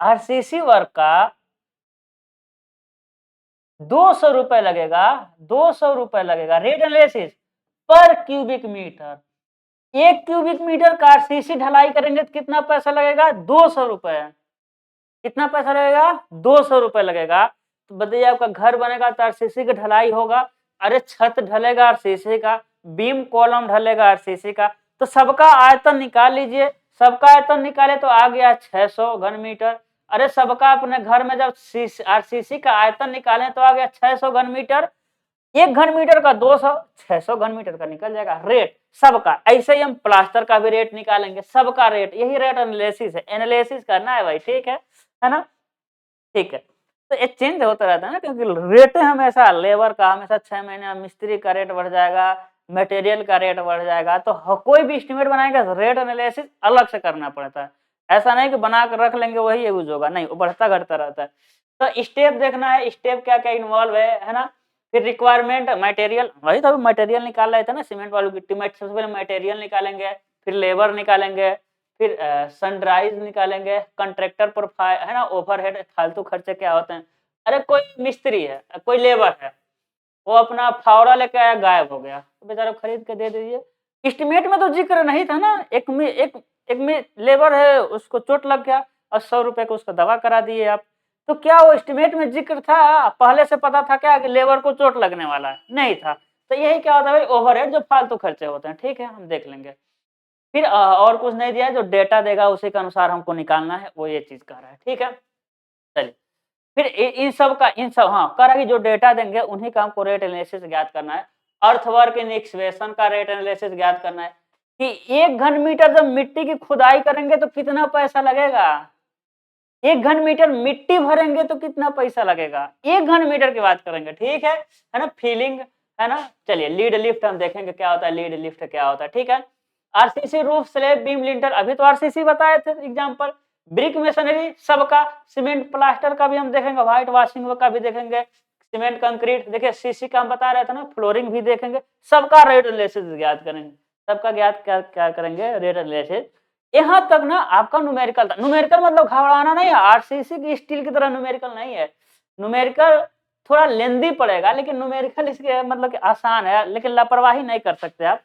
आरसीसी वर्क का 200 रुपए लगेगा, 200 रुपए लगेगा रेट एनालिसिस पर क्यूबिक मीटर। 1 क्यूबिक मीटर का आरसीसी ढलाई करेंगे तो कितना पैसा लगेगा, 200 रुपए। कितना पैसा लगेगा, 200 रुपए लगेगा। तो बताइए, आपका घर बनेगा तो आरसीसी की ढलाई होगा, अरे छत ढलेगा आरसीसी का, बीम कॉलम ढलेगा आरसीसी का। तो सबका आयतन निकाल लीजिए, सबका आयतन निकाले तो आ गया 600 घन मीटर। अरे सबका अपने घर में जब आरसीसी का आयतन निकालें तो आ गया 600 घन मीटर। 1 घन मीटर का 200, 600 घन मीटर का निकल जाएगा रेट सबका। ऐसे ही हम प्लास्टर का भी रेट निकालेंगे, सबका रेट, यही रेट एनालिसिस है, एनालिसिस करना है भाई, ठीक है ना, ठीक है। तो ये चेंज होता रहता है ना, क्योंकि रेट हमेशा लेबर का हमेशा 6 महीने में मिस्त्री का रेट बढ़ जाएगा, मटेरियल का रेट बढ़ जाएगा। तो कोई भी एस्टिमेट बनाएगा तो रेट एनालिसिस अलग से करना पड़ता है। ऐसा नहीं कि बना कर रख लेंगे वही यूज होगा, नहीं, वो बढ़ता घटता रहता है। तो स्टेप देखना है, स्टेप क्या क्या इन्वॉल्व है ना। फिर रिक्वायरमेंट मटेरियल, वही तो मटेरियल निकाल रहे थे ना, सीमेंट वालों गिट्टी में सबसे पहले मटेरियल निकालेंगे, फिर लेबर निकालेंगे, फिर सनराइज निकालेंगे, कॉन्ट्रैक्टर प्रोफाइल है ना, ओवरहेड फालतू खर्चे क्या होते हैं। अरे कोई मिस्त्री है, कोई लेबर है, वो अपना फावड़ा लेके आया, गायब हो गया, तो बेचारा खरीद के दे दीजिए। एस्टिमेट में तो जिक्र नहीं था ना, एक में लेबर है, उसको चोट लग गया और 100 रुपए को उसका दवा करा दिए आप। तो क्या वो एस्टिमेट में जिक्र था, पहले से पता था क्या कि लेबर को चोट लगने वाला है, नहीं था। तो यही क्या होता है भाई, ओवरहेड जो फालतू खर्चे होते हैं, ठीक है, हम देख लेंगे। फिर और कुछ नहीं दिया है, जो डेटा देगा उसी के अनुसार हमको निकालना है, वो ये चीज कह रहा है, ठीक है। चलिए, फिर इन सब का, इन सब, हाँ, कह रहा है कि जो डेटा देंगे उन्हीं का हमको रेट एनालिसिस ज्ञात करना है। अर्थवर्क इन एक्सवेशन का रेट एनालिसिस ज्ञात करना है कि 1 घन मीटर जब मिट्टी की खुदाई करेंगे तो कितना पैसा लगेगा, 1 घन मीटर मिट्टी भरेंगे तो कितना पैसा लगेगा, 1 घन मीटर की बात करेंगे, ठीक है ना। फीलिंग, है ना। चलिए, लीड लिफ्ट हम देखेंगे क्या होता है, लीड लिफ्ट क्या होता है, ठीक है। RCC, roof, slab, beam, lintel, अभी तो आरसीसी बताए थे एग्जांपल। ब्रिक मेसनरी सबका, सीमेंट प्लास्टर का भी हम देखेंगे, व्हाइट वॉशिंग का भी देखेंगे, सीमेंट कंक्रीट, देखिए सीसी का हम बता रहे थे ना, फ्लोरिंग भी देखेंगे। सबका रेट एनालिसिस ज्ञात करेंगे, सबका ज्ञात क्या क्या करेंगे, रेट एनालिसिस। यहाँ तक ना आपका न्यूमेरिकल था, न्यूमेरिकल मतलब घबराना नहीं है, आरसीसी की स्टील की तरह न्यूमेरिकल नहीं है। न्यूमेरिकल थोड़ा लेंदी पड़ेगा, लेकिन न्यूमेरिकल इसके मतलब कि आसान है, लेकिन लापरवाही नहीं कर सकते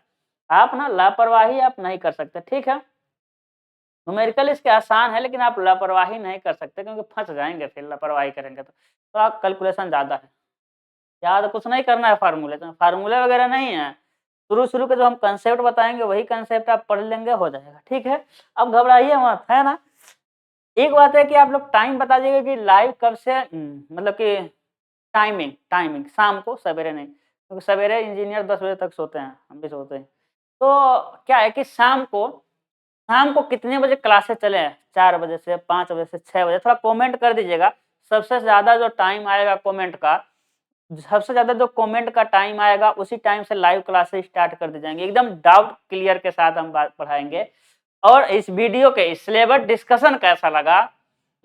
आप ना लापरवाही आप नहीं कर सकते, ठीक है। न्यूमेरिकल इसके आसान है, लेकिन आप लापरवाही नहीं कर सकते, क्योंकि फंस जाएंगे फिर लापरवाही करेंगे तो थोड़ा कैलकुलेशन ज्यादा है। याद कुछ नहीं करना है, फार्मूले तो फार्मूले वगैरह नहीं है, शुरू शुरू के जो हम कंसेप्ट बताएंगे वही कंसेप्ट आप पढ़ लेंगे, हो जाएगा, ठीक है। अब घबराइए मत, है ना। एक बात है कि आप लोग टाइम बता दीजिएगा कि लाइव कब से, मतलब कि टाइमिंग, टाइमिंग शाम को, सवेरे नहीं, क्योंकि सवेरे इंजीनियर 10 बजे तक सोते हैं, हम भी सोते हैं। तो क्या है कि शाम को कितने बजे क्लासेस चले हैं, 4 बजे से, 5 बजे से, 6 बजे, थोड़ा कमेंट कर दीजिएगा। सबसे ज़्यादा जो टाइम आएगा कमेंट का, सबसे ज़्यादा जो कमेंट का टाइम आएगा उसी टाइम से लाइव क्लासेस स्टार्ट कर दी जाएंगी, एकदम डाउट क्लियर के साथ हम बात पढ़ाएंगे। और इस वीडियो के सिलेबस डिस्कशन कैसा लगा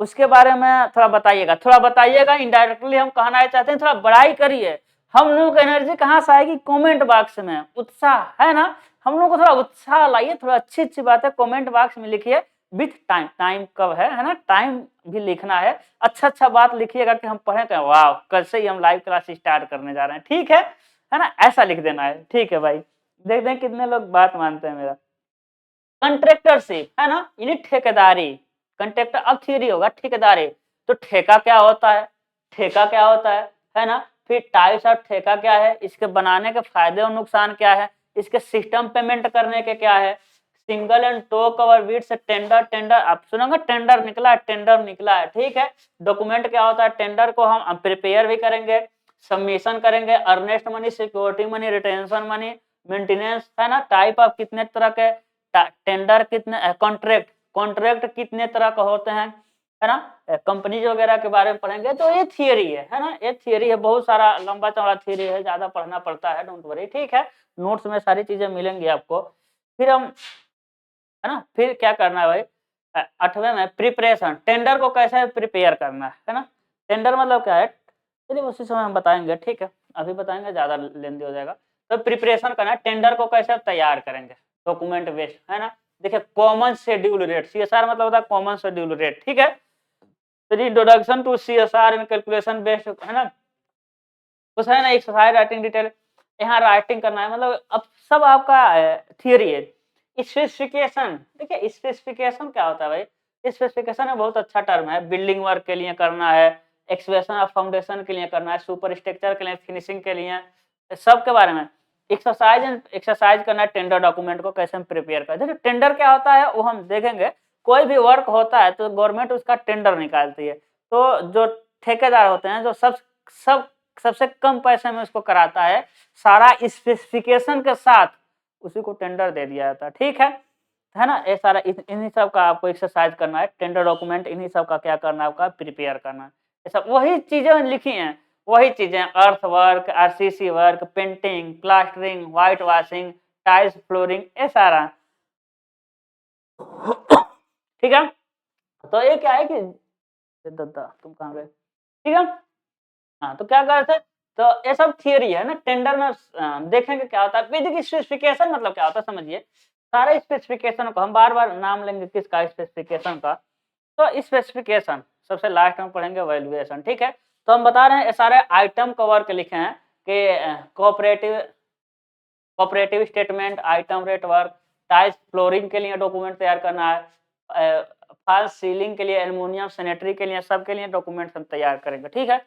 उसके बारे में थोड़ा बताइएगा। इनडायरेक्टली हम कहना चाहते हैं, थोड़ा बड़ाई करिए। हम लोगों को एनर्जी कहाँ से आएगी, कमेंट बॉक्स में, उत्साह, है ना। हम लोग को थोड़ा उत्साह लाइए, थोड़ा अच्छी अच्छी बातें कमेंट बॉक्स में लिखिए, विथ टाइम, टाइम कब है ना, टाइम भी लिखना है। अच्छा अच्छा बात लिखिएगा कि हम पढ़े तो वाह, कल से ही हम लाइव क्लास स्टार्ट करने जा रहे हैं, ठीक है ना, ऐसा लिख देना है, ठीक है भाई। देखते हैं कितने लोग बात मानते हैं मेरा। कंट्रैक्टरशिप, है ना, यानी ठेकेदारी। कंट्रैक्टर, अब थियरी होगा ठेकेदारी। तो ठेका क्या होता है, ठेका क्या होता है ना। फिर टाइप्स ऑफ ठेका क्या है, इसके बनाने के फायदे और नुकसान क्या है, इसके सिस्टम पेमेंट करने के क्या है, single and two cover bid से टेंडर, टेंडर आप सुनोगे टेंडर निकला है, टेंडर निकला है, ठीक है। डॉक्यूमेंट क्या होता है, टेंडर को हम प्रिपेयर भी करेंगे, सबमिशन करेंगे, earnest money, security money, retention money, maintenance, है ना। टाइप ऑफ कितने तरह के टेंडर, कितने कॉन्ट्रैक्ट, कॉन्ट्रैक्ट कितने तरह का होते हैं, है ना। कंपनी वगैरह के बारे में पढ़ेंगे। तो ये थियरी है ना, ये थियरी है, बहुत सारा लंबा चौड़ा थियरी है, ज्यादा पढ़ना पड़ता है, डोंट वरी, ठीक है। नोट्स में सारी चीजें मिलेंगी आपको। फिर हम, है ना, फिर क्या करना है भाई, 8वें में प्रिपरेशन, टेंडर को कैसे प्रिपेयर करना है ना। टेंडर मतलब क्या है, चलिए उसी समय हम बताएंगे, ठीक है, अभी बताएंगे ज्यादा लेंदी हो जाएगा। तो प्रिपरेशन करना है, टेंडर को कैसे तैयार करेंगे, डॉक्यूमेंट बेस्ड, है ना। देखिए कॉमन शेड्यूल रेट, सीएसआर मतलब होता है कॉमन शेड्यूल रेट, ठीक है। तो introduction to CSR and calculation based, है ना, कुछ है ना, एक्सरसाइज राइटिंग डिटेल, यहाँ राइटिंग करना है, मतलब अब सब आपका थियरी है। स्पेसिफिकेशन, देखिए स्पेसिफिकेशन क्या होता है भाई, स्पेसिफिकेशन बहुत अच्छा टर्म है, बिल्डिंग वर्क के लिए करना है, एक्सप्रेशन ऑफ फाउंडेशन के लिए करना है, सुपर स्ट्रक्चर के लिए, फिनिशिंग के लिए, सब के बारे में। एक्सरसाइज करना है, टेंडर डॉक्यूमेंट को कैसे हम प्रिपेयर करें। देखिए टेंडर क्या होता है वो हम देखेंगे। कोई भी वर्क होता है तो गवर्नमेंट उसका टेंडर निकालती है, तो जो ठेकेदार होते हैं, जो सब सबसे कम पैसे में उसको कराता है, सारा स्पेसिफिकेशन के साथ उसी को टेंडर दे दिया जाता है, ठीक है ना। ये सारा इन्हीं सब का आपको एक्सरसाइज करना है, टेंडर डॉक्यूमेंट इन्हीं सब का क्या करना है, आपका प्रिपेयर करना है। ये सब वही चीजें लिखी हैं, वही चीजें, अर्थ work, RCC work, painting, plastering, white washing, tiles, flooring, ये सारा, ठीक है। तो ये क्या है कि दद्दा तुम कहाँ गए, ठीक है। हाँ तो क्या करते, तो ये सब थियरी है ना। टेंडर में देखेंगे क्या होता है, बेसिक स्पेसिफिकेशन मतलब क्या होता है समझिए। सारे स्पेसिफिकेशन को हम बार बार नाम लेंगे, किसका, स्पेसिफिकेशन का। तो स्पेसिफिकेशन सबसे लास्ट में पढ़ेंगे, वैल्यूएशन, ठीक है। तो हम बता रहे हैं सारे आइटम कवर के लिखे हैं कि cooperative cooperative statement, item rate work, tiles flooring के लिए डॉक्यूमेंट तैयार करना है, फॉल्स सीलिंग के लिए, एल्युमिनियम सैनिटरी के लिए, सब के लिए डॉक्यूमेंट हम तैयार करेंगे, ठीक है।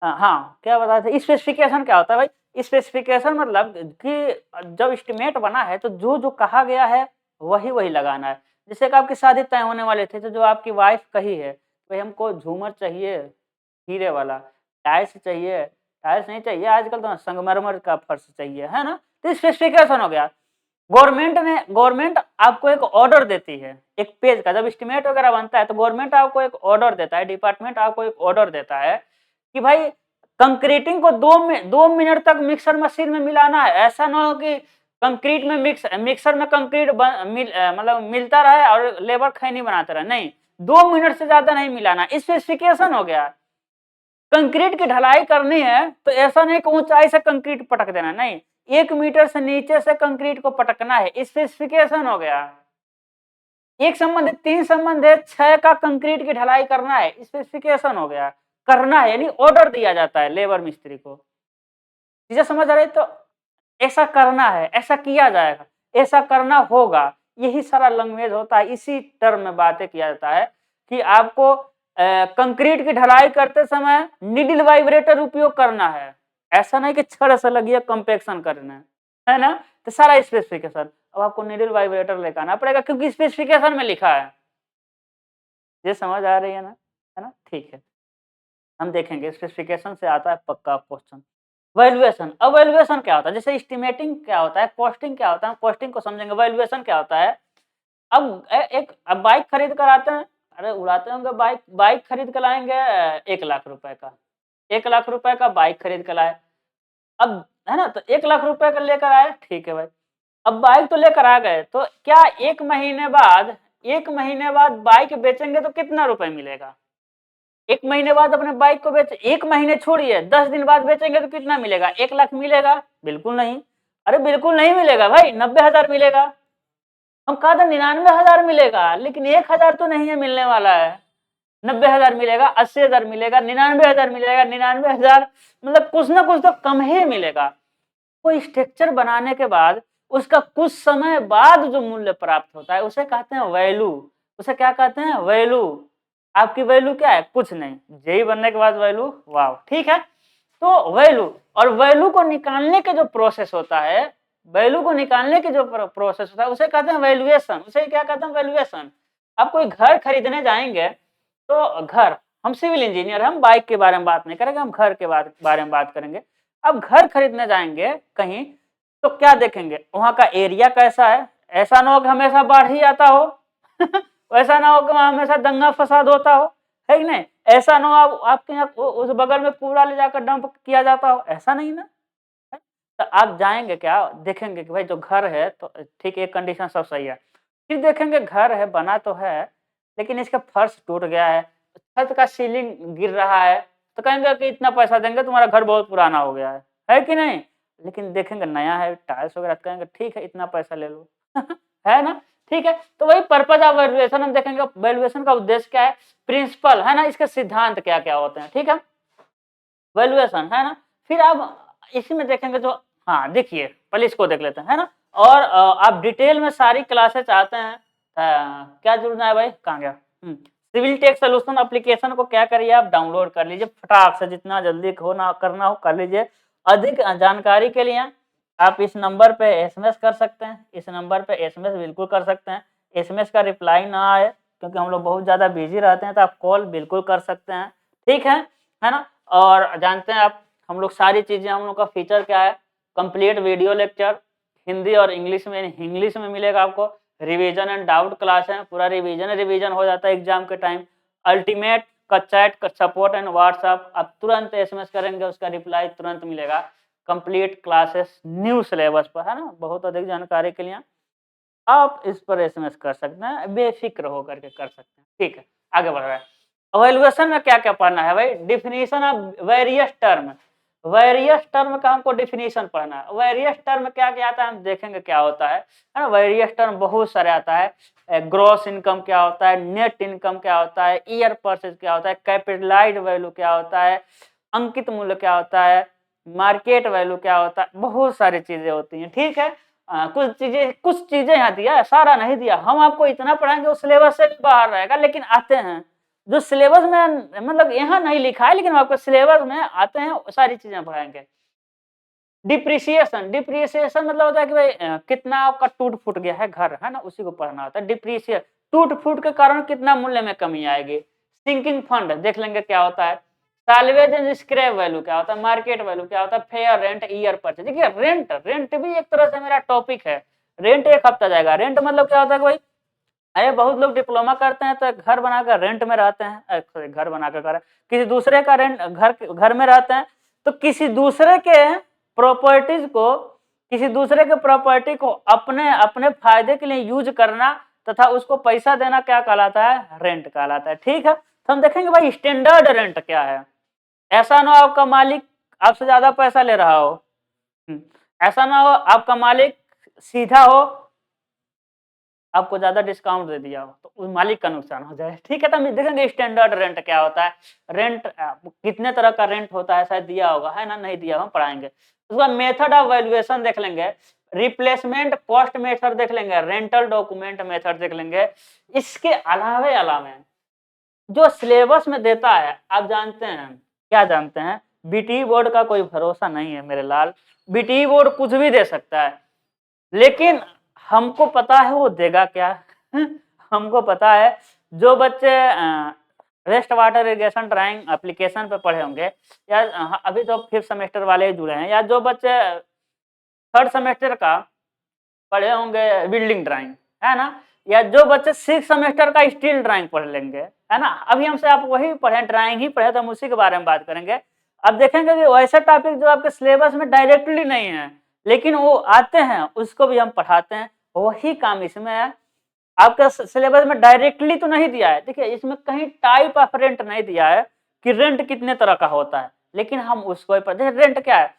हाँ, क्या बता रहे थे, स्पेसिफिकेशन क्या होता है भाई, स्पेसिफिकेशन मतलब कि जब एस्टिमेट बना है तो जो जो कहा गया है वही वही लगाना है। जैसे कि आपकी शादी तय होने वाले थे, तो जो आपकी वाइफ कही है भाई हमको झूमर चाहिए हीरे वाला, टाइल्स चाहिए, टाइल्स नहीं चाहिए आजकल तो संगमरमर का फर्श चाहिए, है ना। तो स्पेसिफिकेशन हो गया। गवर्नमेंट आपको एक ऑर्डर देती है, एक पेज का, जब एस्टिमेट वगैरह बनता है तो गवर्नमेंट आपको एक ऑर्डर देता है, डिपार्टमेंट आपको एक ऑर्डर देता है कि भाई कंक्रीटिंग को 2 मिनट तक मिक्सर मशीन में मिलाना है। ऐसा ना हो कि कंक्रीट में मिक्सर में कंक्रीट मतलब मिलता रहे और लेबर खैनी बनाते रहे, नहीं, 2 मिनट से ज्यादा नहीं मिलाना। स्पेसिफिकेशन हो गया। कंक्रीट की ढलाई करनी है तो ऐसा नहीं कि ऊंचाई से कंक्रीट पटक देना, नहीं, 1 मीटर से नीचे से कंक्रीट को पटकना है, स्पेसिफिकेशन हो गया। एक संबंध है, 3 संबंध है, 6 का कंक्रीट की ढलाई करना है, स्पेसिफिकेशन हो गया। करना है यानी ऑर्डर दिया जाता है लेबर मिस्त्री को, चीजें समझ आ रही। तो ऐसा करना है, ऐसा किया जाएगा, ऐसा करना होगा, यही सारा लैंग्वेज होता है। इसी टर्म में बातें किया जाता है कि आपको कंक्रीट की ढलाई करते समय नीडल वाइब्रेटर उपयोग करना है, ऐसा नहीं कि छड़ से लगी कंपेक्शन करना है ना। तो सारा स्पेसिफिकेशन, अब आपको नीडल वाइब्रेटर लेकर आना पड़ेगा क्योंकि स्पेसिफिकेशन में लिखा है। ये समझ आ रही है ना, ठीक है। हम देखेंगे स्पेसिफिकेशन से आता है पक्का क्वेश्चन। वैल्यूएशन, अब वैल्यूएशन क्या होता है, जैसे एस्टिमेटिंग क्या होता है, कॉस्टिंग क्या होता है, कॉस्टिंग को समझेंगे। वैल्यूएशन क्या होता है, अब बाइक खरीद कर आते हैं, अरे उड़ाते होंगे, बाइक बाइक खरीद कर लाएंगे 1 लाख रुपए का, 1 लाख रुपए का बाइक खरीद कर लाए। अब है ना, तो 1 लाख रुपए का लेकर आए, ठीक है भाई। अब बाइक तो लेकर आ गए, तो क्या 1 महीने बाद बाइक बेचेंगे तो कितना रुपए मिलेगा। 1 महीने बाद अपने बाइक को बेच, 1 महीने छोड़िए, 10 दिन बाद बेचेंगे तो कितना मिलेगा, 1 लाख मिलेगा, बिल्कुल नहीं। अरे बिल्कुल नहीं मिलेगा भाई, 90,000 मिलेगा। हम कहा था 99,000 मिलेगा, लेकिन 1,000 तो नहीं है मिलने वाला है। 90,000 मिलेगा, 80,000 मिलेगा, 99,000 मिलेगा, 99,000 मतलब कुछ ना कुछ तो कम ही मिलेगा। कोई स्ट्रक्चर बनाने के बाद उसका कुछ समय बाद जो मूल्य प्राप्त होता है उसे कहते हैं वैल्यू। उसे क्या कहते हैं, वैल्यू। आपकी वैल्यू क्या है, कुछ नहीं, जेई बनने के बाद वैल्यू, वाव, ठीक है। तो वैल्यू, और वैल्यू को निकालने के जो प्रोसेस होता है वैल्यू को निकालने की जो प्रोसेस होता है उसे कहते हैं वैल्यूएशन। उसे क्या कहते हैं? वैल्यूएशन। आप कोई घर खरीदने जाएंगे तो घर, हम सिविल इंजीनियर, हम बाइक के बारे में बात नहीं करेंगे, हम घर के बारे में बात करेंगे। अब घर खरीदने जाएंगे कहीं तो क्या देखेंगे? वहां का एरिया कैसा है? ऐसा ना हो कि हमेशा बाढ़ ही आता हो ऐसा ना हो कि वहां हमेशा दंगा फसाद होता हो, है कि नहीं? ऐसा ना हो आपके यहाँ उस बगल में कूड़ा ले जाकर डंप किया जाता हो, ऐसा नहीं ना। तो आप जाएँगे क्या, देखेंगे कि भाई जो घर है तो ठीक है, कंडीशन सब सही है। फिर देखेंगे घर है, बना तो है, लेकिन इसका फर्श टूट गया है, छत का सीलिंग गिर रहा है, तो कहेंगे कि इतना पैसा देंगे, तुम्हारा घर बहुत पुराना हो गया है कि नहीं? लेकिन देखेंगे नया है, टाइल्स वगैरह, तो कहेंगे ठीक है, इतना पैसा ले लो है ना? ठीक है, तो वही पर्पज़ ऑफ वैल्यूएशन हम देखेंगे। वैल्यूएशन का उद्देश्य क्या है? प्रिंसिपल है ना, इसके सिद्धांत क्या-क्या होते हैं, ठीक है? वैल्यूएशन है ना? फिर आप इसी में देखेंगे जो, हाँ, देखिए पहले इसको देख लेते हैं, है ना? और आप डिटेल में सारी क्लासेस चाहते हैं, क्या जुड़ना है भाई? कहाँ गया? सिविल टेक सॉल्यूशन एप्लीकेशन को क्या करिए, आप डाउनलोड कर लीजिए फटाक से, जितना जल्दी हो ना करना हो कर लीजिए। अधिक जानकारी के लिए आप इस नंबर पे एसएमएस कर सकते हैं, इस नंबर पे एसएमएस बिल्कुल कर सकते हैं। एसएमएस का रिप्लाई ना आए क्योंकि हम लोग बहुत ज़्यादा बिजी रहते हैं, तो आप कॉल बिल्कुल कर सकते हैं, ठीक है ना? और जानते हैं आप, हम लोग सारी चीज़ें, हम लोग का फीचर क्या है? कंप्लीट वीडियो लेक्चर हिंदी और इंग्लिश में मिलेगा आपको। रिवीजन एंड डाउट क्लास है, पूरा रिवीजन हो जाता है एग्जाम के टाइम। अल्टीमेट का चैट का सपोर्ट एंड व्हाट्सएप, आप तुरंत एसएमएस करेंगे, उसका रिप्लाई तुरंत मिलेगा। कंप्लीट क्लासेस न्यू सिलेबस पर, है ना? बहुत अधिक जानकारी के लिए आप इस पर एसएमएस कर सकते हैं, बेफिक्र होकर के कर सकते हैं, ठीक है? आगे बढ़ रहा है। इवैल्यूएशन में क्या-क्या पढ़ना है भाई? Definition of various term. Various term का हमको डेफिनिशन पढ़ना है। वेरियस टर्म क्या-क्या आता है हम देखेंगे क्या होता है ना? वेरियस टर्म बहुत सारे आता है। ग्रॉस इनकम क्या होता है? नेट इनकम क्या होता है? ईयर परचेज क्या होता है? कैपिटलाइज्ड वैल्यू क्या होता है? अंकित मूल्य क्या होता है? मार्केट वैल्यू क्या होता है? बहुत सारी चीजें होती हैं, ठीक है? कुछ चीजें यहाँ दिया है, सारा नहीं दिया। हम आपको इतना पढ़ाएंगे वो सिलेबस से भी बाहर रहेगा, लेकिन आते हैं जो सिलेबस में, मतलब यहाँ नहीं लिखा है लेकिन आपको सिलेबस में आते हैं, सारी चीजें पढ़ाएंगे। डिप्रिसिएशन मतलब होता है कि भाई कितना आपका टूट फूट गया है घर, है ना? उसी को पढ़ना होता है। डिप्रिसिएशन, टूट फूट के कारण कितना मूल्य में कमी आएगी। सिंकिंग फंड देख लेंगे क्या होता है। साल्वेज एंड स्क्रैप वैल्यू क्या होता है? मार्केट वैल्यू क्या होता है? Fair rent, year purchase. देखिए रेंट भी एक तरह से मेरा टॉपिक है। रेंट एक हफ्ता जाएगा। रेंट मतलब क्या होता है कि भाई, अरे बहुत लोग डिप्लोमा करते हैं तो घर बनाकर रेंट में रहते हैं, सॉरी घर बनाकर कर किसी दूसरे का रेंट, घर में रहते हैं, तो किसी दूसरे के प्रॉपर्टीज को, किसी दूसरे के प्रॉपर्टी को अपने अपने फायदे के लिए यूज करना तथा उसको पैसा देना क्या कहलाता है? रेंट कहलाता है, ठीक है? तो हम देखेंगे भाई स्टैंडर्ड रेंट क्या है। ऐसा ना हो आपका मालिक आपसे ज्यादा पैसा ले रहा हो, ऐसा ना हो आपका मालिक सीधा हो, आपको ज्यादा डिस्काउंट दे दिया हो, तो उस मालिक का नुकसान हो जाए, ठीक है? तो हम देखेंगे स्टैंडर्ड रेंट क्या होता है। रेंट कितने तरह का रेंट होता है, शायद दिया होगा, है ना? नहीं दिया, हम पढ़ाएंगे। उसके बाद मेथड ऑफ वैल्यूएशन देख लेंगे। रिप्लेसमेंट कॉस्ट मेथड देख लेंगे। रेंटल डॉक्यूमेंट मेथड देख लेंगे। इसके अलावे जो सिलेबस में देता है, आप जानते हैं, क्या जानते हैं? बीटी बोर्ड का कोई भरोसा नहीं है मेरे लाल। बीटी बोर्ड कुछ भी दे सकता है, लेकिन हमको पता है वो देगा क्या हमको पता है जो बच्चे waste water irrigation drawing application पे पढ़े होंगे, या अभी तो 5th सेमेस्टर वाले ही जुड़े हैं, या जो बच्चे 3rd सेमेस्टर का पढ़े होंगे बिल्डिंग ड्राइंग, है ना? या जो बच्चे 6th सेमेस्टर का स्टील ड्राइंग पढ़ लेंगे, है ना? अभी हमसे आप वही पढ़े, ड्राइंग ही पढ़े, तो हम उसी के बारे में बात करेंगे। अब देखेंगे कि वैसे टॉपिक जो आपके सिलेबस में डायरेक्टली नहीं है लेकिन वो आते हैं, उसको भी हम पढ़ाते हैं, वही काम इसमें है। आपका सिलेबस में डायरेक्टली तो नहीं दिया है, देखिए इसमें कहीं टाइप ऑफ रेंट नहीं दिया है कि रेंट कितने तरह का होता है, लेकिन हम उसको रेंट क्या है?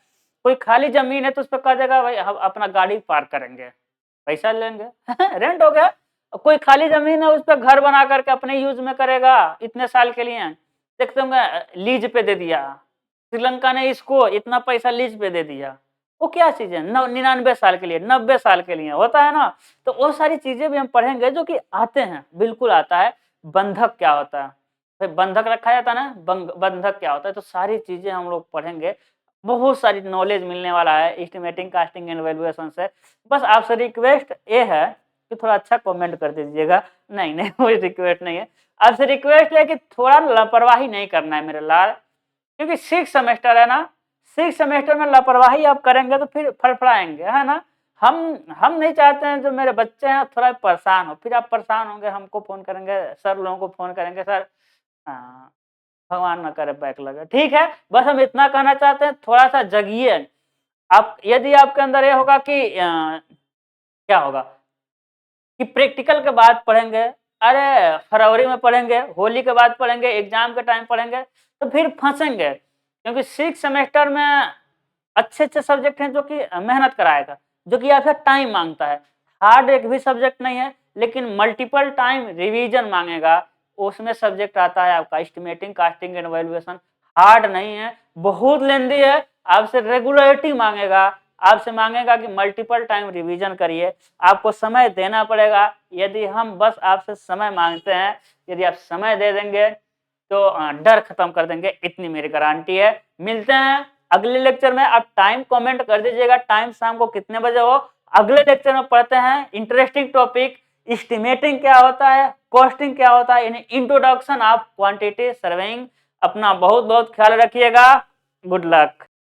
कोई खाली जमीन है तो उस पर कह देगा भाई हम अपना गाड़ी पार्क करेंगे, पैसा लेंगे रेंट हो गया। कोई खाली जमीन है उस पर घर बना करके अपने यूज में करेगा इतने साल के लिए, देखते होंगे लीज पे दे दिया, श्रीलंका ने इसको इतना पैसा लीज पे दे दिया, वो क्या चीज है? 99 साल के लिए, 90 साल के लिए होता है ना? तो वो सारी चीजें भी हम पढ़ेंगे जो कि आते हैं, बिल्कुल आता है। बंधक क्या होता है? भाई बंधक रखा जाता है ना, बंधक क्या होता है? तो सारी चीजें हम लोग पढ़ेंगे। बहुत सारी नॉलेज मिलने वाला है एस्टिमेटिंग, कास्टिंग एंड वैल्यूएशन से। बस आपसे रिक्वेस्ट ये है कि थोड़ा अच्छा कमेंट कर दीजिएगा। नहीं, नहीं कोई रिक्वेस्ट नहीं है। आपसे रिक्वेस्ट है कि थोड़ा लापरवाही नहीं करना है मेरे लाल, क्योंकि 6 सेमेस्टर है ना, 6 सेमेस्टर में लापरवाही आप करेंगे तो फिर फड़फड़ाएँगे, है ना? हम नहीं चाहते हैं जो मेरे बच्चे हैं थोड़ा परेशान हो, फिर आप परेशान होंगे, हमको फ़ोन करेंगे, सर लोगों को फ़ोन करेंगे, सर भगवान ना करे बैक लगे। ठीक है, बस हम इतना कहना चाहते हैं, थोड़ा-सा जगिए। आप यदि आपके अंदर ये होगा कि क्या होगा कि प्रैक्टिकल के बाद पढ़ेंगे, अरे फरवरी में पढ़ेंगे, होली के बाद पढ़ेंगे, एग्ज़ाम के टाइम पढ़ेंगे, तो फिर फँसेंगे। क्योंकि 6 सेमेस्टर में अच्छे-अच्छे सब्जेक्ट हैं जो कि मेहनत कराएगा, जो कि आपसे टाइम माँगता है। हार्ड एक भी सब्जेक्ट नहीं है, लेकिन मल्टीपल टाइम रिवीजन माँगेगा। उसमें सब्जेक्ट आता है आपका estimating, casting and valuation. Hard नहीं है, बहुत लेंदी है, आपसे रेगुलरिटी माँगेगा, आपसे माँगेगा कि मल्टीपल टाइम रिवीजन करिए, आपको समय देना पड़ेगा। यदि हम बस आपसे समय माँगते हैं, यदि आप समय दे देंगे तो डर खत्म कर देंगे, इतनी मेरी गारंटी है। मिलते हैं अगले लेक्चर में। आप टाइम कमेंट कर दीजिएगा, टाइम शाम को कितने बजे हो। अगले लेक्चर में पढ़ते हैं इंटरेस्टिंग टॉपिक, एस्टिमेटिंग क्या होता है, कॉस्टिंग क्या होता है, यानी इंट्रोडक्शन ऑफ क्वांटिटी सर्वेइंग। अपना बहुत बहुत ख्याल रखिएगा। Good luck.